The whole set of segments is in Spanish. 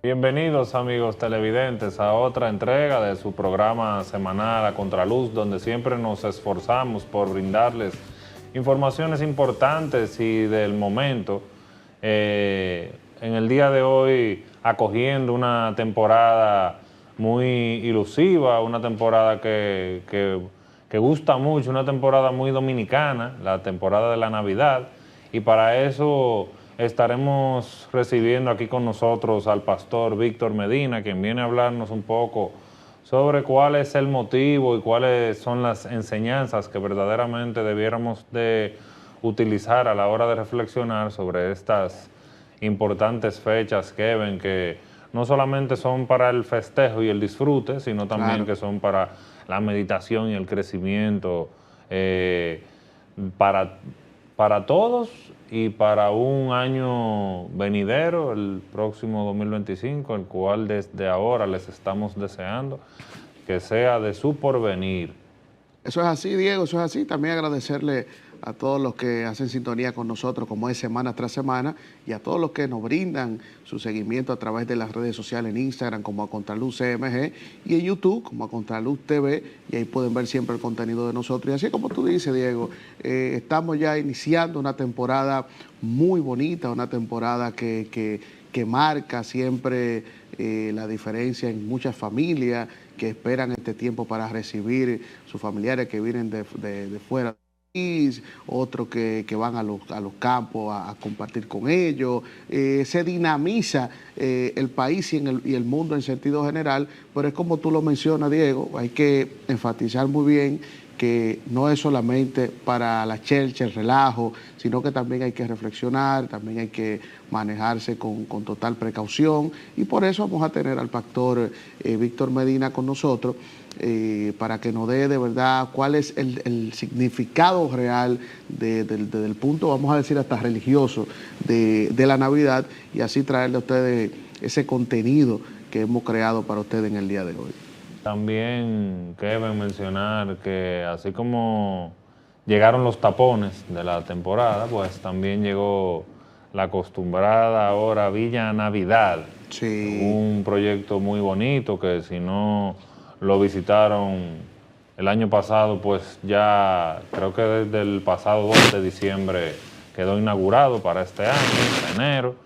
Bienvenidos amigos televidentes a otra entrega de su programa semanal A Contraluz, donde siempre nos esforzamos por brindarles informaciones importantes y del momento. En el día de hoy acogiendo una temporada muy ilusiva, una temporada que gusta mucho, una temporada muy dominicana, la temporada de la Navidad, y para eso estaremos recibiendo aquí con nosotros al pastor Víctor Medina, quien viene a hablarnos un poco sobre cuál es el motivo y cuáles son las enseñanzas que verdaderamente debiéramos de utilizar a la hora de reflexionar sobre estas importantes fechas, Kevin, que no solamente son para el festejo y el disfrute, sino también que son para la meditación y el crecimiento para, para todos y para un año venidero, el próximo 2025, el cual desde ahora les estamos deseando que sea de su porvenir. Eso es así, Diego, eso es así. También agradecerle a todos los que hacen sintonía con nosotros, como es semana tras semana, y a todos los que nos brindan su seguimiento a través de las redes sociales en Instagram, como A Contraluz CMG, y en YouTube, como A Contraluz TV, y ahí pueden ver siempre el contenido de nosotros. Y así como tú dices, Diego, estamos ya iniciando una temporada muy bonita, una temporada que marca siempre la diferencia en muchas familias que esperan este tiempo para recibir sus familiares que vienen de fuera del país, otros que van a los campos a compartir con ellos. Se dinamiza el país y el mundo en sentido general, pero es como tú lo mencionas, Diego, hay que enfatizar muy bien que no es solamente para la chelcha, el relajo, sino que también hay que reflexionar, también hay que manejarse con total precaución, y por eso vamos a tener al pastor Víctor Medina con nosotros para que nos dé de verdad cuál es el significado real del punto, vamos a decir hasta religioso, de la Navidad, y así traerle a ustedes ese contenido que hemos creado para ustedes en el día de hoy. También Kevin mencionar que así como llegaron los tapones de la temporada, pues también llegó la acostumbrada ahora Villa Navidad. Sí. Un proyecto muy bonito que si no lo visitaron el año pasado, pues ya creo que desde el pasado 2 de diciembre quedó inaugurado para este año, enero.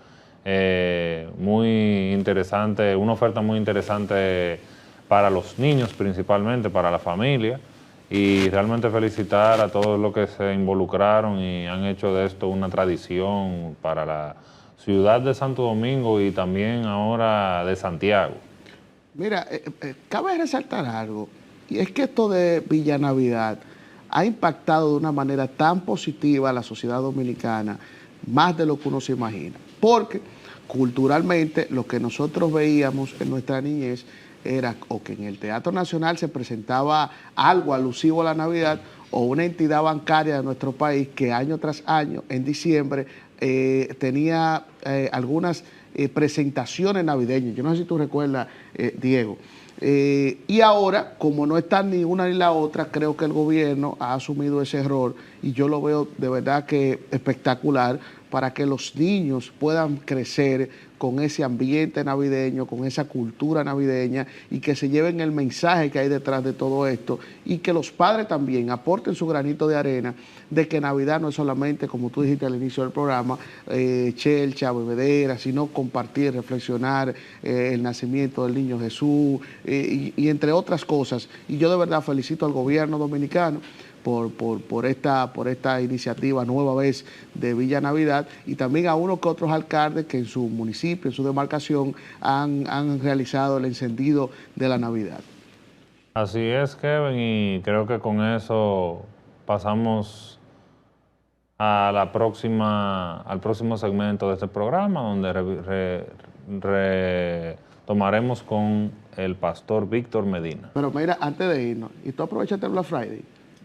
Muy interesante, una oferta muy interesante para los niños principalmente, para la familia, y realmente felicitar a todos los que se involucraron y han hecho de esto una tradición para la ciudad de Santo Domingo y también ahora de Santiago. Mira, cabe resaltar algo, y es que esto de Villa Navidad ha impactado de una manera tan positiva a la sociedad dominicana, más de lo que uno se imagina, porque culturalmente lo que nosotros veíamos en nuestra niñez era o que en el Teatro Nacional se presentaba algo alusivo a la Navidad, o una entidad bancaria de nuestro país que año tras año, en diciembre, tenía algunas presentaciones navideñas. Yo no sé si tú recuerdas, Diego. Y ahora, como no están ni una ni la otra, creo que el gobierno ha asumido ese error, y yo lo veo de verdad que espectacular, para que los niños puedan crecer con ese ambiente navideño, con esa cultura navideña, y que se lleven el mensaje que hay detrás de todo esto, y que los padres también aporten su granito de arena de que Navidad no es solamente, como tú dijiste al inicio del programa, chelcha, bebedera, sino compartir, reflexionar el nacimiento del niño Jesús, y entre otras cosas. Y yo de verdad felicito al gobierno dominicano por esta iniciativa nueva vez de Villa Navidad, y también a unos que otros alcaldes que en su municipio, en su demarcación, han realizado el encendido de la Navidad. Así es, Kevin, y creo que con eso pasamos a la al próximo segmento de este programa, donde retomaremos con el pastor Víctor Medina. Pero mira, antes de irnos, ¿y tú aprovechaste el Black Friday?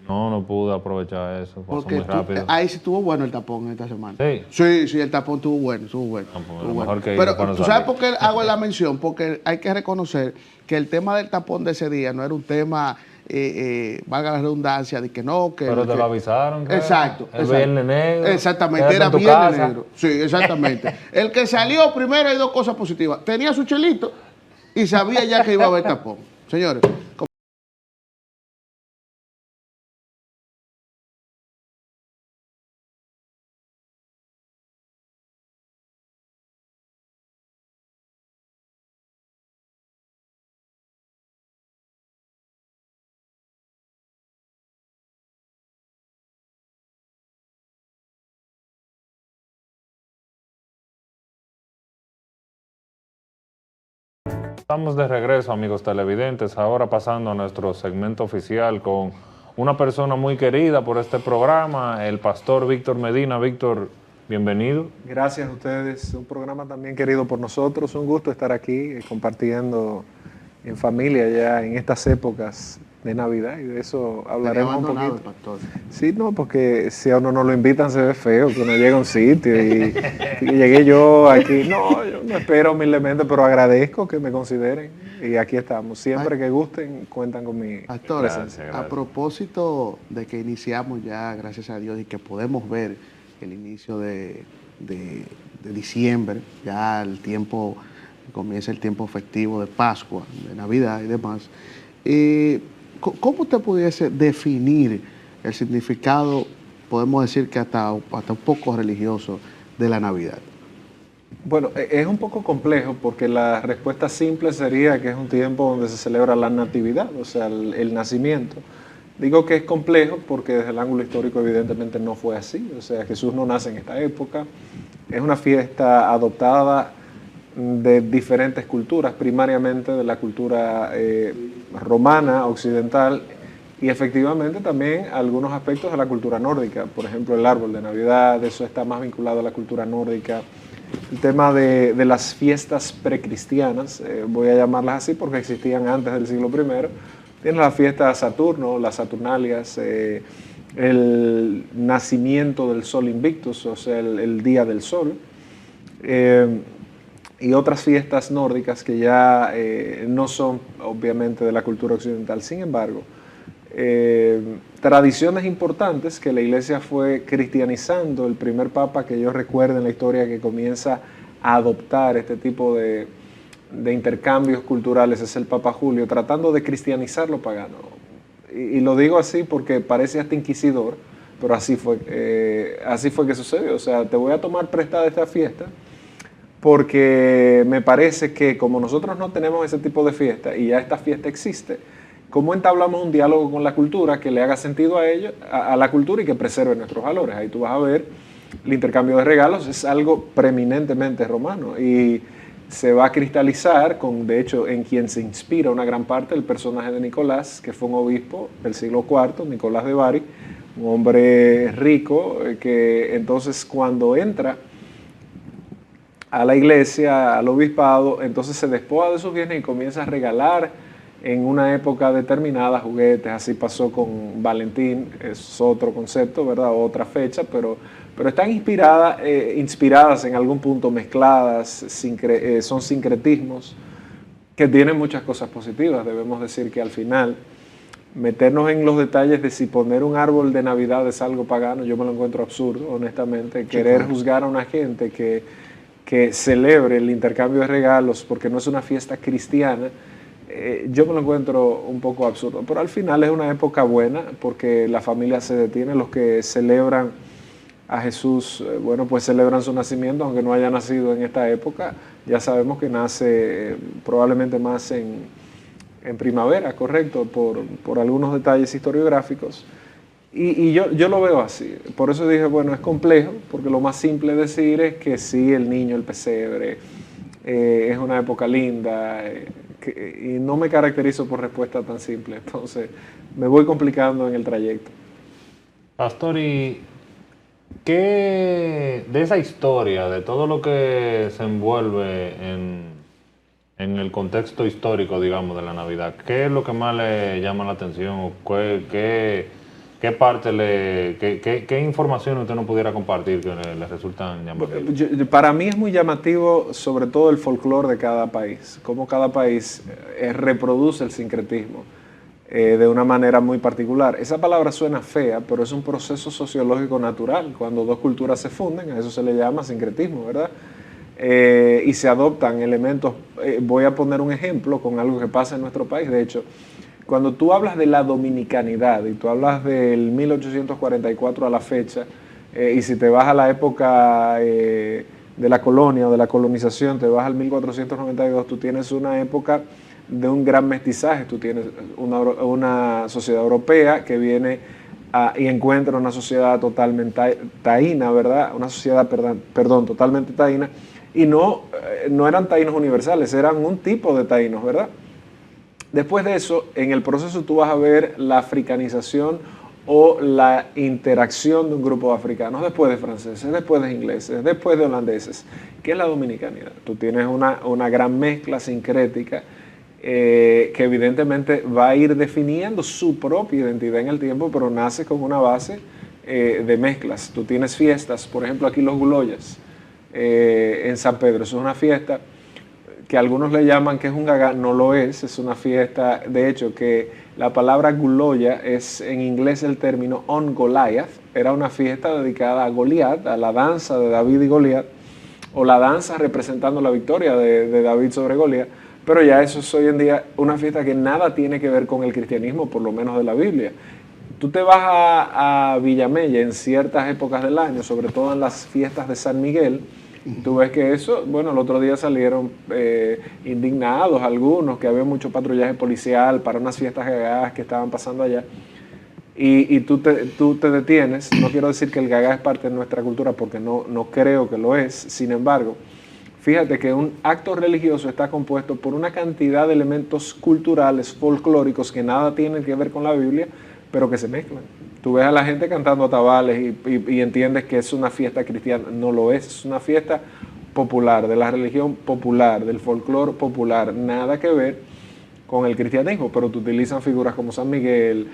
No pude aprovechar eso, pasó Porque muy rápido. ahí sí estuvo bueno el tapón esta semana. Sí. Sí, el tapón estuvo bueno, estuvo bueno. No, pues, estuvo bueno. mejor que Pero tú sabes por qué hago la mención, porque hay que reconocer que el tema del tapón de ese día no era un tema valga la redundancia, de que no, que... Pero te lo avisaron. Exacto. El viernes negro. Exactamente, era viernes negro. Sí, exactamente. El que salió primero, hay dos cosas positivas. Tenía su chelito y sabía ya que iba a haber tapón. Señores, Estamos de regreso, amigos televidentes, ahora pasando a nuestro segmento oficial con una persona muy querida por este programa, el pastor Víctor Medina. Víctor, bienvenido. Gracias a ustedes, un programa también querido por nosotros, un gusto estar aquí compartiendo en familia ya en estas épocas de Navidad y de eso hablaremos un poquito. Pastor. Sí, no, porque si a uno no lo invitan se ve feo, que uno llega a un sitio y llegué yo aquí. No, yo no espero humildemente, pero agradezco que me consideren y aquí estamos. Siempre que gusten, cuentan con mi Pastor, presencia. a propósito de que iniciamos ya, gracias a Dios, y que podemos ver el inicio de diciembre, ya el tiempo, comienza el tiempo festivo de Pascua, de Navidad y demás. ¿Cómo usted pudiese definir el significado, podemos decir que hasta un poco religioso, de la Navidad? Bueno, es un poco complejo porque la respuesta simple sería que es un tiempo donde se celebra la natividad, o sea, el nacimiento. Digo que es complejo porque desde el ángulo histórico evidentemente no fue así, o sea, Jesús no nace en esta época, es una fiesta adoptada de diferentes culturas, primariamente de la cultura romana, occidental, y efectivamente también algunos aspectos de la cultura nórdica, por ejemplo el árbol de Navidad, eso está más vinculado a la cultura nórdica. El tema de las fiestas precristianas, voy a llamarlas así porque existían antes del siglo I, tiene la fiesta de Saturno, las Saturnalias, el nacimiento del Sol Invictus, o sea, el Día del Sol, y otras fiestas nórdicas que ya no son obviamente de la cultura occidental. Sin embargo, tradiciones importantes que la iglesia fue cristianizando. El primer papa que yo recuerdo en la historia que comienza a adoptar este tipo de intercambios culturales es el Papa Julio, tratando de cristianizar lo pagano. Y lo digo así porque parece hasta inquisidor, pero así fue que sucedió. O sea, te voy a tomar prestada esta fiesta porque me parece que como nosotros no tenemos ese tipo de fiesta y ya esta fiesta existe, ¿cómo entablamos un diálogo con la cultura que le haga sentido a ellos, a la cultura y que preserve nuestros valores? Ahí tú vas a ver el intercambio de regalos, es algo preeminentemente romano y se va a cristalizar con, de hecho, en quien se inspira una gran parte el personaje de Nicolás, que fue un obispo del siglo IV, Nicolás de Bari, un hombre rico que entonces cuando entra a la iglesia, al obispado, entonces se despoja de sus bienes y comienza a regalar en una época determinada juguetes. Así pasó con Valentín, es otro concepto, ¿verdad? Otra fecha, pero están inspiradas en algún punto, mezcladas, son sincretismos que tienen muchas cosas positivas. Debemos decir que al final meternos en los detalles de si poner un árbol de Navidad es algo pagano, yo me lo encuentro absurdo, honestamente. Sí, querer juzgar a una gente que celebre el intercambio de regalos porque no es una fiesta cristiana, yo me lo encuentro un poco absurdo. Pero al final es una época buena porque la familia se detiene, los que celebran a Jesús, bueno, pues celebran su nacimiento, aunque no haya nacido en esta época. Ya sabemos que nace probablemente más en primavera, correcto, por algunos detalles historiográficos. Y yo lo veo así. Por eso dije, bueno, es complejo, porque lo más simple decir es que sí, el niño, el pesebre, es una época linda, y no me caracterizo por respuesta tan simple. Entonces, me voy complicando en el trayecto. Pastor, ¿y qué de esa historia, de todo lo que se envuelve en el contexto histórico, digamos, de la Navidad, qué es lo que más le llama la atención? ¿Qué parte qué información usted no pudiera compartir que le resultan llamativas? Para mí es muy llamativo sobre todo el folclore de cada país, cómo cada país reproduce el sincretismo. de una manera muy particular. Esa palabra suena fea, pero es un proceso sociológico natural. Cuando dos culturas se funden, a eso se le llama sincretismo, ¿verdad? Y se adoptan elementos. Voy a poner un ejemplo con algo que pasa en nuestro país. De hecho, cuando tú hablas de la dominicanidad y tú hablas del 1844 a la fecha, y si te vas a la época de la colonia o de la colonización, te vas al 1492, tú tienes una época de un gran mestizaje. Tú tienes una sociedad europea que viene y encuentra una sociedad totalmente taína, ¿verdad? Una sociedad, perdón, totalmente taína, y no eran taínos universales, eran un tipo de taínos, ¿verdad? Después de eso, en el proceso tú vas a ver la africanización o la interacción de un grupo de africanos, después de franceses, después de ingleses, después de holandeses, que es la dominicanidad. Tú tienes una gran mezcla sincrética que evidentemente va a ir definiendo su propia identidad en el tiempo, pero nace con una base de mezclas. Tú tienes fiestas, por ejemplo aquí los guloyas en San Pedro, eso es una fiesta que algunos le llaman que es un gagá, no lo es una fiesta, de hecho que la palabra guloya es en inglés el término on Goliath, era una fiesta dedicada a Goliat, a la danza de David y Goliat, o la danza representando la victoria de David sobre Goliat, pero ya eso es hoy en día una fiesta que nada tiene que ver con el cristianismo, por lo menos de la Biblia. Tú te vas a Villamella en ciertas épocas del año, sobre todo en las fiestas de San Miguel, tú ves que eso, bueno, el otro día salieron indignados algunos, que había mucho patrullaje policial para unas fiestas gagadas que estaban pasando allá. Y tú te detienes, no quiero decir que el gagá es parte de nuestra cultura porque no creo que lo es, sin embargo, fíjate que un acto religioso está compuesto por una cantidad de elementos culturales, folclóricos, que nada tienen que ver con la Biblia, pero que se mezclan. Tú ves a la gente cantando atabales y entiendes que es una fiesta cristiana. No lo es una fiesta popular, de la religión popular, del folclore popular. Nada que ver con el cristianismo, pero te utilizan figuras como San Miguel,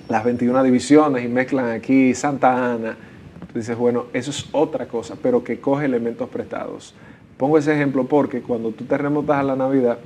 las 21 divisiones y mezclan aquí Santa Ana. Tú dices, bueno, eso es otra cosa, pero que coge elementos prestados. Pongo ese ejemplo porque cuando tú te remontas a la Navidad,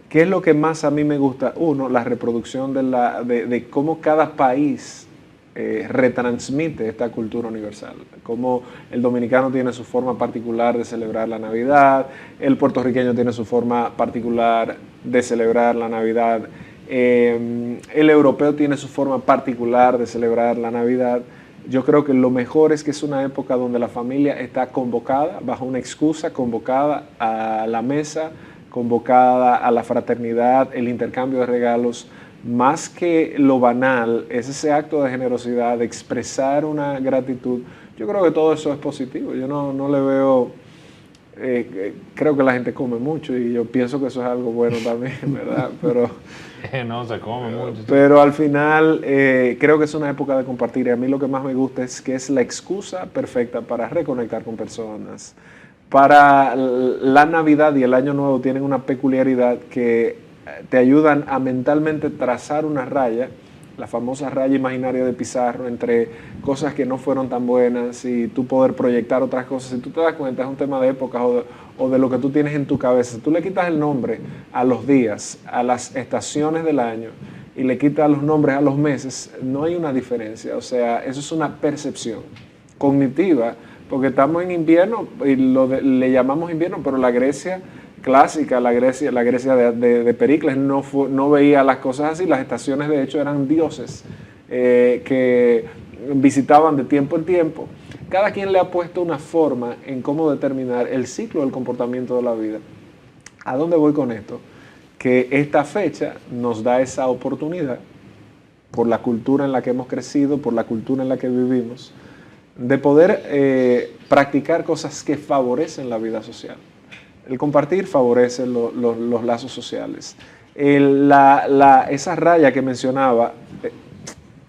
¿qué es lo que más a mí me gusta? Uno, la reproducción de cómo cada país retransmite esta cultura universal. Cómo el dominicano tiene su forma particular de celebrar la Navidad, el puertorriqueño tiene su forma particular de celebrar la Navidad, el europeo tiene su forma particular de celebrar la Navidad. Yo creo que lo mejor es que es una época donde la familia está convocada, bajo una excusa, convocada a la mesa, convocada a la fraternidad, el intercambio de regalos, más que lo banal, es ese acto de generosidad, de expresar una gratitud. Yo creo que todo eso es positivo. Yo no le veo, creo que la gente come mucho y yo pienso que eso es algo bueno también, ¿verdad? Pero no se come mucho. Pero al final creo que es una época de compartir y a mí lo que más me gusta es que es la excusa perfecta para reconectar con personas. Para la Navidad y el Año Nuevo tienen una peculiaridad que te ayudan a mentalmente trazar una raya, la famosa raya imaginaria de Pizarro, entre cosas que no fueron tan buenas y tú poder proyectar otras cosas. Si tú te das cuenta, es un tema de épocas o de lo que tú tienes en tu cabeza. Tú le quitas el nombre a los días, a las estaciones del año y le quitas los nombres a los meses, no hay una diferencia. O sea, eso es una percepción cognitiva, porque estamos en invierno y le llamamos invierno, pero la Grecia clásica, la Grecia de Pericles no veía las cosas así. Las estaciones de hecho eran dioses que visitaban de tiempo en tiempo. Cada quien le ha puesto una forma en cómo determinar el ciclo del comportamiento de la vida. ¿A dónde voy con esto? Que esta fecha nos da esa oportunidad, por la cultura en la que hemos crecido, por la cultura en la que vivimos, de poder practicar cosas que favorecen la vida social. El compartir favorece los lazos sociales. Esa raya que mencionaba,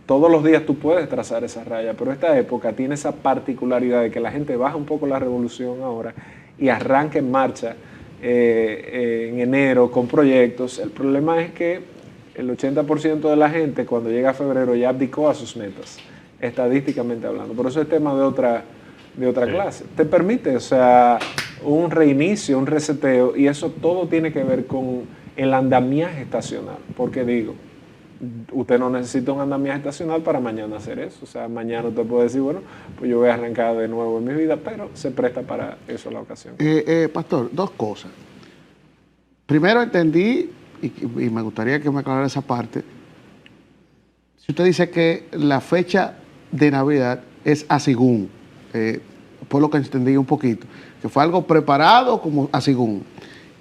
todos los días tú puedes trazar esa raya, pero esta época tiene esa particularidad de que la gente baja un poco la revolución ahora y arranca en marcha en enero con proyectos. El problema es que el 80% de la gente cuando llega a febrero ya abdicó a sus metas, estadísticamente hablando. Por eso es tema de otra clase. Te permite, o sea, un reinicio, un reseteo, y eso todo tiene que ver con el andamiaje estacional. Porque digo, usted no necesita un andamiaje estacional para mañana hacer eso. O sea, mañana usted puede decir, bueno, pues yo voy a arrancar de nuevo en mi vida, pero se presta para eso la ocasión. Pastor, dos cosas. Primero entendí, y me gustaría que me aclarara esa parte, si usted dice que la fecha de Navidad es asigún, por lo que entendí un poquito, que fue algo preparado como asigún.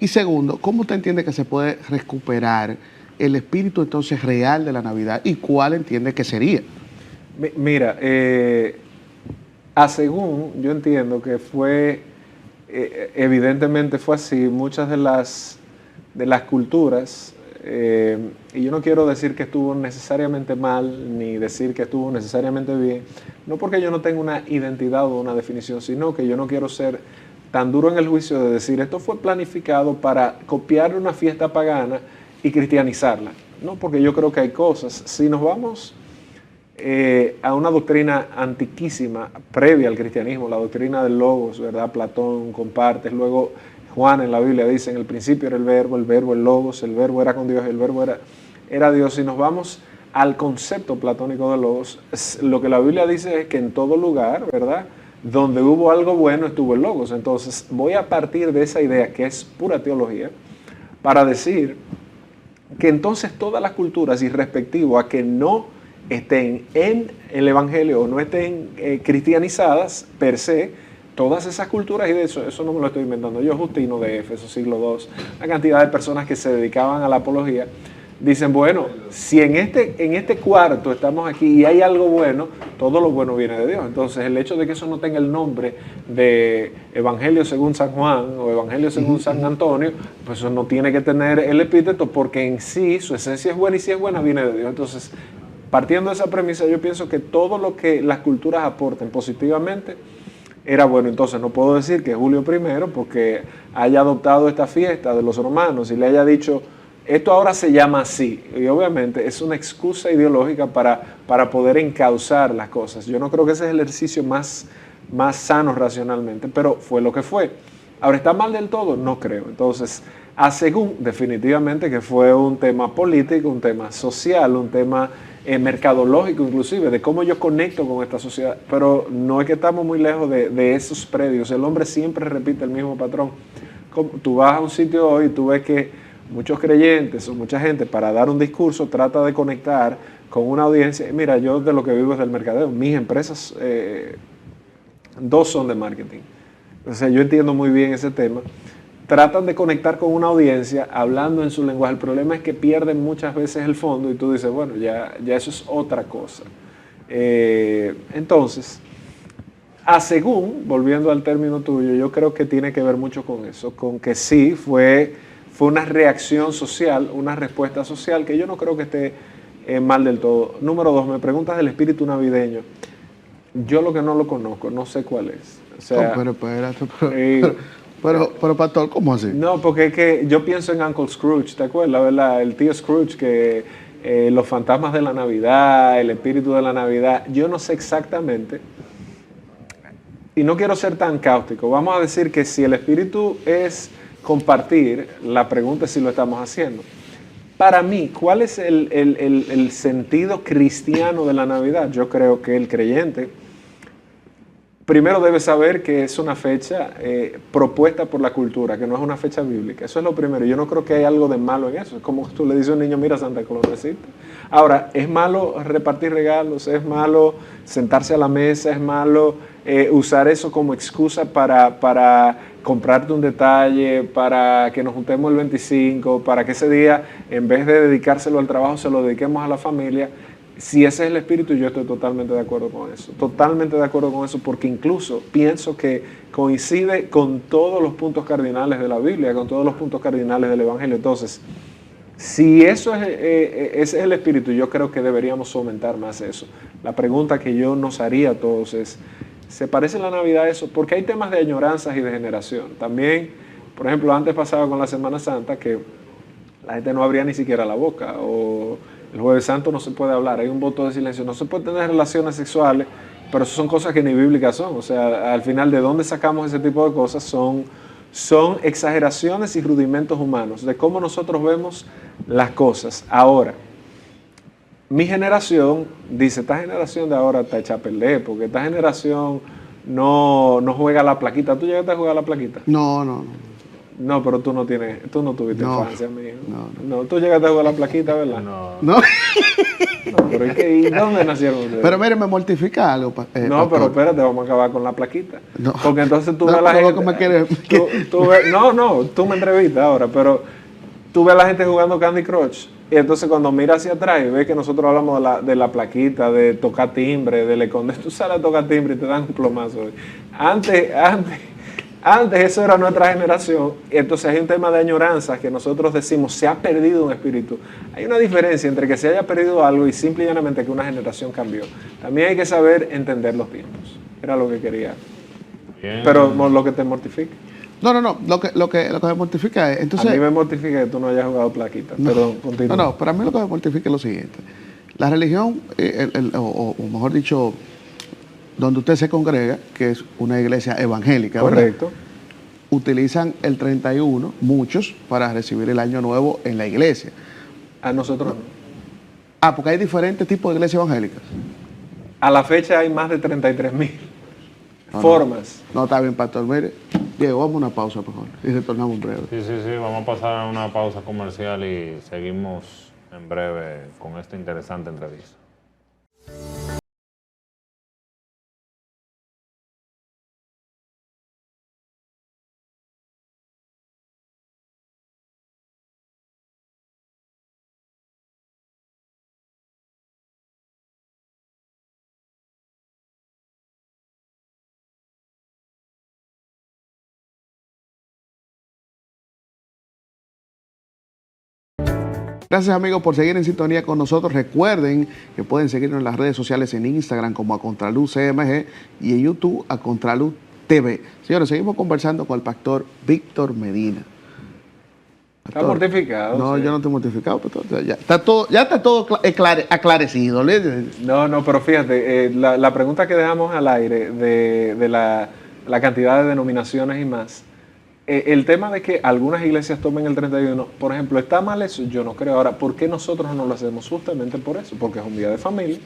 Y segundo, ¿cómo usted entiende que se puede recuperar el espíritu entonces real de la Navidad y cuál entiende que sería? Mira, según yo entiendo que fue, evidentemente fue así, muchas de las culturas, y yo no quiero decir que estuvo necesariamente mal, ni decir que estuvo necesariamente bien, no porque yo no tenga una identidad o una definición, sino que yo no quiero ser tan duro en el juicio de decir esto fue planificado para copiar una fiesta pagana y cristianizarla. No, porque yo creo que hay cosas. Si nos vamos a una doctrina antiquísima, previa al cristianismo, la doctrina del logos, ¿verdad? Platón comparte, luego Juan en la Biblia dice, en el principio era el verbo el logos, el verbo era con Dios, el verbo era Dios. Si nos vamos al concepto platónico de logos, lo que la Biblia dice es que en todo lugar, ¿verdad?, donde hubo algo bueno estuvo el logos. Entonces voy a partir de esa idea, que es pura teología, para decir que entonces todas las culturas, y respectivo a que no estén en el Evangelio o no estén cristianizadas per se, todas esas culturas, y de eso no me lo estoy inventando yo, Justino de Éfeso, siglo II, la cantidad de personas que se dedicaban a la apología, dicen, bueno, si en este cuarto estamos aquí y hay algo bueno, todo lo bueno viene de Dios. Entonces el hecho de que eso no tenga el nombre de Evangelio según San Juan o Evangelio según San Antonio, pues eso no tiene que tener el epíteto, porque en sí su esencia es buena, y si es buena viene de Dios. Entonces, partiendo de esa premisa, yo pienso que todo lo que las culturas aporten positivamente era bueno. Entonces no puedo decir que Julio I, porque haya adoptado esta fiesta de los romanos y le haya dicho, esto ahora se llama así, y obviamente es una excusa ideológica para poder encauzar las cosas. Yo no creo que ese es el ejercicio más sano racionalmente, pero fue lo que fue. Ahora, ¿está mal del todo? No creo. Entonces, según definitivamente que fue un tema político, un tema social, un tema mercadológico inclusive, de cómo yo conecto con esta sociedad, pero no es que estamos muy lejos de esos predios. El hombre siempre repite el mismo patrón. Tú vas a un sitio hoy y tú ves que muchos creyentes o mucha gente, para dar un discurso, trata de conectar con una audiencia. Mira, yo de lo que vivo es del mercadeo. Mis empresas, dos son de marketing. O sea, yo entiendo muy bien ese tema. Tratan de conectar con una audiencia hablando en su lenguaje. El problema es que pierden muchas veces el fondo y tú dices, bueno, ya eso es otra cosa. Entonces, según, volviendo al término tuyo, yo creo que tiene que ver mucho con eso, con que sí fue una reacción social, una respuesta social, que yo no creo que esté mal del todo. Número 2, me preguntas del espíritu navideño. Yo lo que no lo conozco, no sé cuál es. O sea, pero pastor, ¿cómo así? No, porque es que yo pienso en Uncle Scrooge, ¿te acuerdas, verdad? El tío Scrooge, que los fantasmas de la Navidad, el espíritu de la Navidad, yo no sé exactamente, y no quiero ser tan cáustico. Vamos a decir que si el espíritu es compartir, la pregunta es si lo estamos haciendo. Para mí, ¿cuál es el sentido cristiano de la Navidad? Yo creo que el creyente primero debe saber que es una fecha propuesta por la cultura, que no es una fecha bíblica. Eso es lo primero. Yo no creo que hay algo de malo en eso. Es como tú le dices a un niño, mira, Santa Claus no existe. Ahora, ¿es malo repartir regalos? ¿Es malo sentarse a la mesa? ¿Es malo usar eso como excusa para comprarte un detalle, para que nos juntemos el 25, para que ese día, en vez de dedicárselo al trabajo, se lo dediquemos a la familia? Si ese es el espíritu, yo estoy totalmente de acuerdo con eso. Totalmente de acuerdo con eso, porque incluso pienso que coincide con todos los puntos cardinales de la Biblia, con todos los puntos cardinales del Evangelio. Entonces, si eso ese es el espíritu, yo creo que deberíamos fomentar más eso. La pregunta que yo nos haría a todos es, ¿se parece la Navidad a eso? Porque hay temas de añoranzas y de generación. También, por ejemplo, antes pasaba con la Semana Santa que la gente no abría ni siquiera la boca, o el Jueves Santo no se puede hablar, hay un voto de silencio, no se puede tener relaciones sexuales, pero eso son cosas que ni bíblicas son. O sea, al final, ¿de dónde sacamos ese tipo de cosas? Son son exageraciones y rudimentos humanos de cómo nosotros vemos las cosas. Ahora, mi generación dice, esta generación de ahora está hecha a perder, porque esta generación no juega la plaquita. ¿Tú llegaste a jugar la plaquita? No, no, no. No, pero tú no tuviste No. infancia, mi hijo. No. No, tú llegaste a jugar la plaquita, ¿verdad? No. No. No, pero ¿y dónde nacieron ustedes? Pero mire, me mortifica algo. No, pero espérate, vamos a acabar con la plaquita. No. Porque entonces tú No, ves a la pero gente... lo que me quiere- tú me entrevistas ahora, pero tú ves a la gente jugando Candy Crush y entonces cuando miras hacia atrás y ves que nosotros hablamos de la plaquita, de tocar timbre, de le condes, tú sales a tocar timbre y te dan un plomazo. Antes eso era nuestra generación, y entonces hay un tema de añoranza que nosotros decimos, se ha perdido un espíritu. Hay una diferencia entre que se haya perdido algo y simple y llanamente que una generación cambió. También hay que saber entender los tiempos. Era lo que quería. Bien. Pero lo que te mortifica. No. Lo que me mortifica es. Entonces, A mí me mortifica que tú no hayas jugado plaquita. Perdón, continúa. No, para mí lo que me mortifica es lo siguiente. La religión, o mejor dicho, donde usted se congrega, que es una iglesia evangélica, ¿verdad? Correcto. Utilizan el 31, muchos, para recibir el año nuevo en la iglesia. A nosotros no. Ah, porque hay diferentes tipos de iglesias evangélicas. A la fecha hay más de 33,000 formas. No, está bien, pastor. Mire, Diego, vamos a una pausa, por favor, y retornamos en breve. Sí, vamos a pasar a una pausa comercial y seguimos en breve con esta interesante entrevista. Gracias amigos por seguir en sintonía con nosotros. Recuerden que pueden seguirnos en las redes sociales en Instagram como a Contraluz CMG y en YouTube a Contraluz TV. Señores, seguimos conversando con el pastor Víctor Medina. Está mortificado. No, sí. yo no estoy mortificado, pastor. Ya está todo aclarecido. No, pero fíjate, la pregunta que dejamos al aire de la cantidad de denominaciones y más, el tema de que algunas iglesias tomen el 31, por ejemplo, ¿está mal eso? Yo no creo. Ahora, ¿por qué nosotros no lo hacemos? Justamente por eso, porque es un día de familia,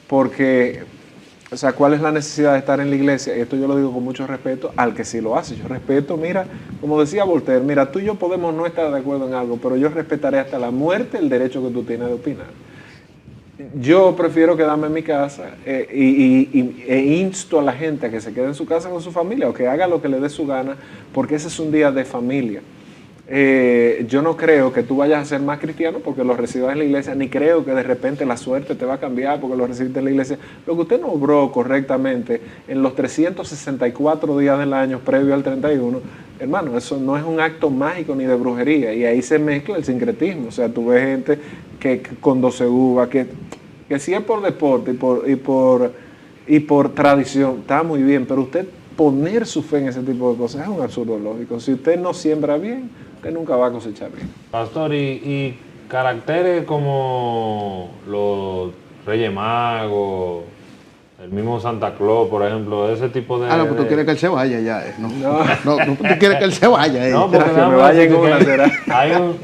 porque, o sea, ¿cuál es la necesidad de estar en la iglesia? Y esto yo lo digo con mucho respeto al que sí lo hace. Yo respeto, mira, como decía Voltaire, mira, tú y yo podemos no estar de acuerdo en algo, pero yo respetaré hasta la muerte el derecho que tú tienes de opinar. Yo prefiero quedarme en mi casa e insto a la gente a que se quede en su casa con su familia o que haga lo que le dé su gana, porque ese es un día de familia. Yo no creo que tú vayas a ser más cristiano porque lo recibas en la iglesia, ni creo que de repente la suerte te va a cambiar porque lo recibiste en la iglesia. Lo que usted no obró correctamente en los 364 días del año previo al 31, hermano, eso no es un acto mágico ni de brujería, y ahí se mezcla el sincretismo. O sea, tú ves gente que con 12 uvas, que si es por deporte y por tradición, está muy bien, pero usted poner su fe en ese tipo de cosas es un absurdo lógico. Si usted no siembra bien, usted nunca va a cosechar bien. Pastor, y caracteres como los Reyes Magos, el mismo Santa Claus, por ejemplo, ese tipo de... Ah, no, pues tú quieres que él se vaya ya. No, tú quieres que él se vaya. No, porque que me déjame vaya decirte con una que será.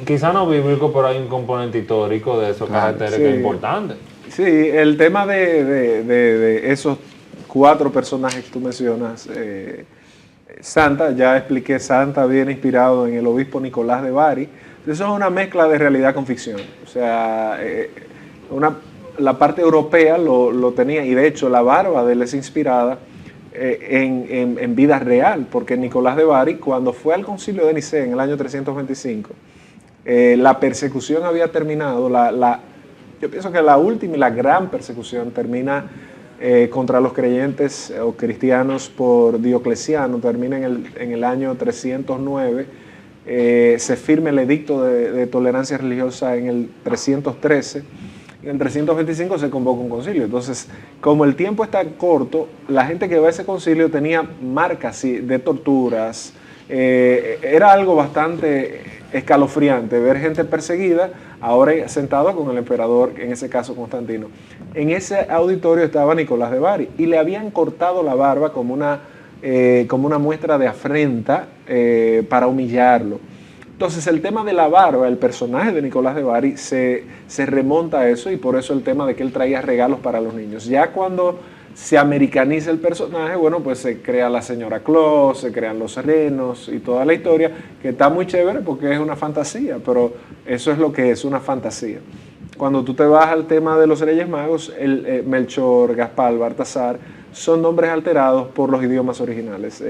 quizá no bíblico, pero hay un componente histórico de esos caracteres sí. que es importante. Sí, el tema de esos 4 personajes que tú mencionas, Santa, ya expliqué, Santa viene inspirado en el obispo Nicolás de Bari. Eso es una mezcla de realidad con ficción. O sea, la parte europea lo tenía, y de hecho la barba de él es inspirada en vida real, porque Nicolás de Bari, cuando fue al concilio de Nicea en el año 325, la persecución había terminado, yo pienso que la última y la gran persecución termina contra los creyentes o cristianos por Diocleciano, termina en el año 309, se firma el edicto de tolerancia religiosa en el 313, en el 325 se convoca un concilio. Entonces, como el tiempo está corto, la gente que va a ese concilio tenía marcas de torturas, era algo bastante escalofriante ver gente perseguida, ahora sentado con el emperador, en ese caso Constantino. En ese auditorio estaba Nicolás de Bari y le habían cortado la barba como una como una muestra de afrenta para humillarlo. Entonces el tema de la barba, el personaje de Nicolás de Bari se remonta a eso, y por eso el tema de que él traía regalos para los niños. Ya cuando se americaniza el personaje, bueno, pues se crea la señora Claus, se crean los renos y toda la historia, que está muy chévere porque es una fantasía, pero eso es lo que es, una fantasía. Cuando tú te vas al tema de los Reyes Magos, Melchor, Gaspar, Baltasar, son nombres alterados por los idiomas originales.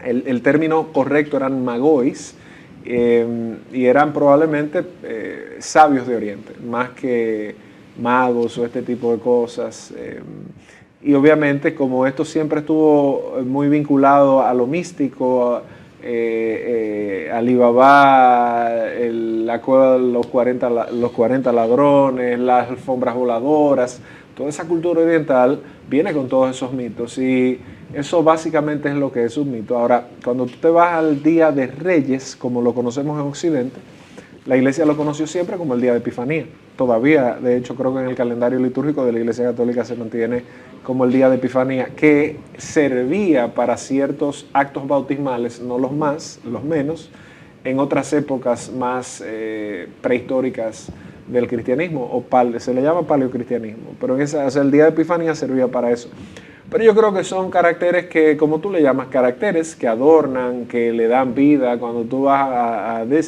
El término correcto eran magois, y eran probablemente sabios de Oriente, más que magos o este tipo de cosas. Y obviamente, como esto siempre estuvo muy vinculado a lo místico, Alibaba, la cueva de los 40 ladrones, las alfombras voladoras, toda esa cultura oriental viene con todos esos mitos, y eso básicamente es lo que es un mito. Ahora, cuando tú te vas al Día de Reyes, como lo conocemos en Occidente, la Iglesia lo conoció siempre como el Día de Epifanía. Todavía, de hecho, creo que en el calendario litúrgico de la Iglesia Católica se mantiene como el Día de Epifanía, que servía para ciertos actos bautismales, no los más, los menos, en otras épocas más prehistóricas del cristianismo, o se le llama paleocristianismo, pero el Día de Epifanía servía para eso. Pero yo creo que son caracteres que, como tú le llamas, caracteres que adornan, que le dan vida. Cuando tú vas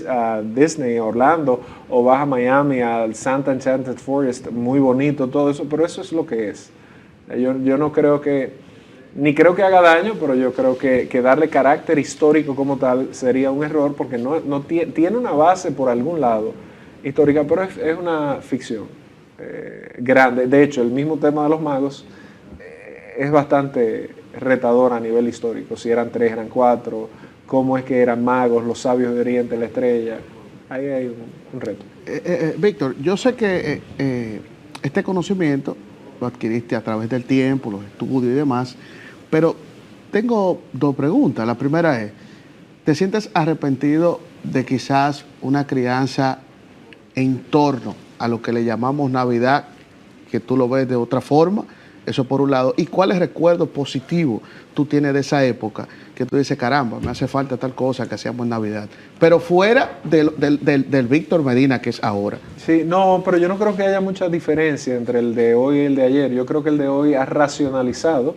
a Disney, Orlando, o vas a Miami, al Santa Enchanted Forest, muy bonito todo eso, pero eso es lo que es. Yo no creo que, ni creo que haga daño, pero yo creo que darle carácter histórico como tal sería un error, porque no tiene una base por algún lado histórica, pero es una ficción grande. De hecho, el mismo tema de los magos es bastante retador a nivel histórico. Si eran 3, eran 4, cómo es que eran magos, los sabios de Oriente, la estrella. Ahí hay un reto. Víctor, yo sé que este conocimiento lo adquiriste a través del tiempo, los estudios y demás, pero tengo 2 preguntas. La primera es, ¿te sientes arrepentido de quizás una crianza en torno a lo que le llamamos Navidad, que tú lo ves de otra forma? Eso por un lado. ¿Y cuáles recuerdos positivos tú tienes de esa época? Que tú dices, caramba, me hace falta tal cosa que hacíamos en Navidad. Pero fuera del Víctor Medina que es ahora. Sí, no, pero yo no creo que haya mucha diferencia entre el de hoy y el de ayer. Yo creo que el de hoy ha racionalizado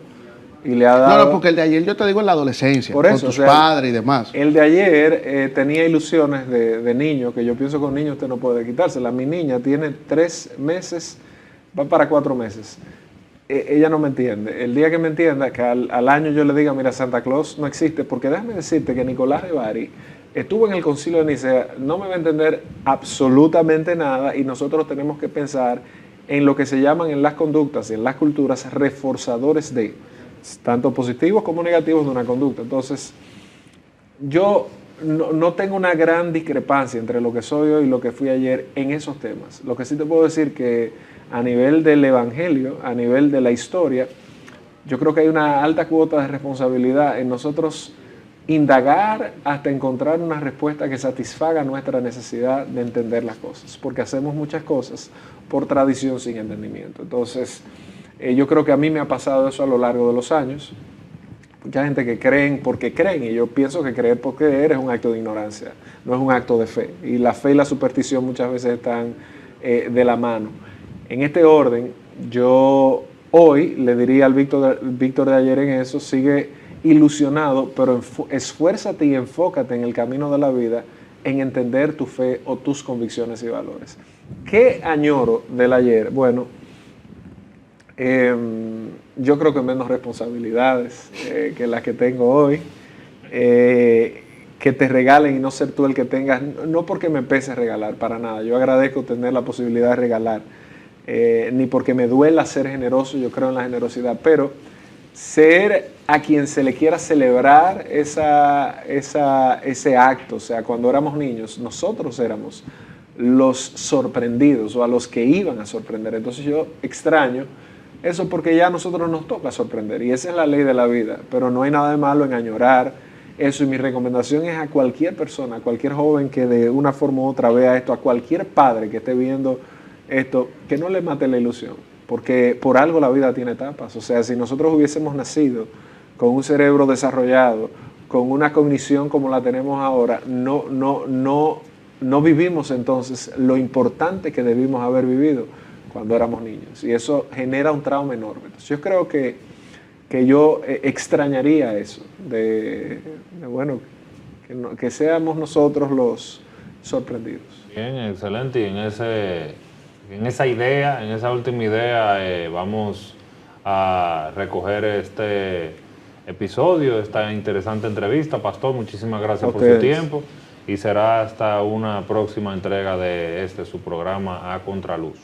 y le ha dado... No, porque el de ayer yo te digo en la adolescencia, por eso, con tus padres y demás. El de ayer tenía ilusiones de niño, que yo pienso que con niño usted no puede quitárselas. Mi niña tiene 3 meses, va para 4 meses. Ella no me entiende. El día que me entienda, que al año yo le diga, mira, Santa Claus no existe, porque déjame decirte que Nicolás de Bari estuvo en el concilio de Nicea, no me va a entender absolutamente nada, y nosotros tenemos que pensar en lo que se llaman en las conductas y en las culturas reforzadores de, tanto positivos como negativos, de una conducta. Entonces, yo no tengo una gran discrepancia entre lo que soy hoy y lo que fui ayer en esos temas. Lo que sí te puedo decir que a nivel del evangelio, a nivel de la historia, yo creo que hay una alta cuota de responsabilidad en nosotros indagar hasta encontrar una respuesta que satisfaga nuestra necesidad de entender las cosas, porque hacemos muchas cosas por tradición sin entendimiento. Entonces, yo creo que a mí me ha pasado eso a lo largo de los años. Mucha gente que creen porque creen, y yo pienso que creer por creer es un acto de ignorancia, no es un acto de fe. Y la fe y la superstición muchas veces están de la mano. En este orden, yo hoy le diría al Víctor de ayer en eso, sigue ilusionado, pero esfuérzate y enfócate en el camino de la vida, en entender tu fe o tus convicciones y valores. ¿Qué añoro del ayer? Bueno, yo creo que menos responsabilidades que las que tengo hoy, que te regalen y no ser tú el que tengas, no porque me pese regalar, para nada. Yo agradezco tener la posibilidad de regalar, ni porque me duela ser generoso, yo creo en la generosidad, pero ser a quien se le quiera celebrar ese acto. O sea, cuando éramos niños, nosotros éramos los sorprendidos o a los que iban a sorprender. Entonces yo extraño eso, porque ya a nosotros nos toca sorprender, y esa es la ley de la vida, pero no hay nada de malo en añorar eso. Y mi recomendación es a cualquier persona, a cualquier joven que de una forma u otra vea esto, a cualquier padre que esté viendo esto, que no le mate la ilusión, porque por algo la vida tiene etapas. O sea, si nosotros hubiésemos nacido con un cerebro desarrollado, con una cognición como la tenemos ahora, no vivimos entonces lo importante que debimos haber vivido cuando éramos niños. Y eso genera un trauma enorme. Entonces, yo creo que yo extrañaría eso, bueno, que seamos nosotros los sorprendidos. Bien, excelente. Y en esa idea, en esa última idea, vamos a recoger este episodio, esta interesante entrevista. Pastor, muchísimas gracias por su tiempo y será hasta una próxima entrega de su programa A Contraluz.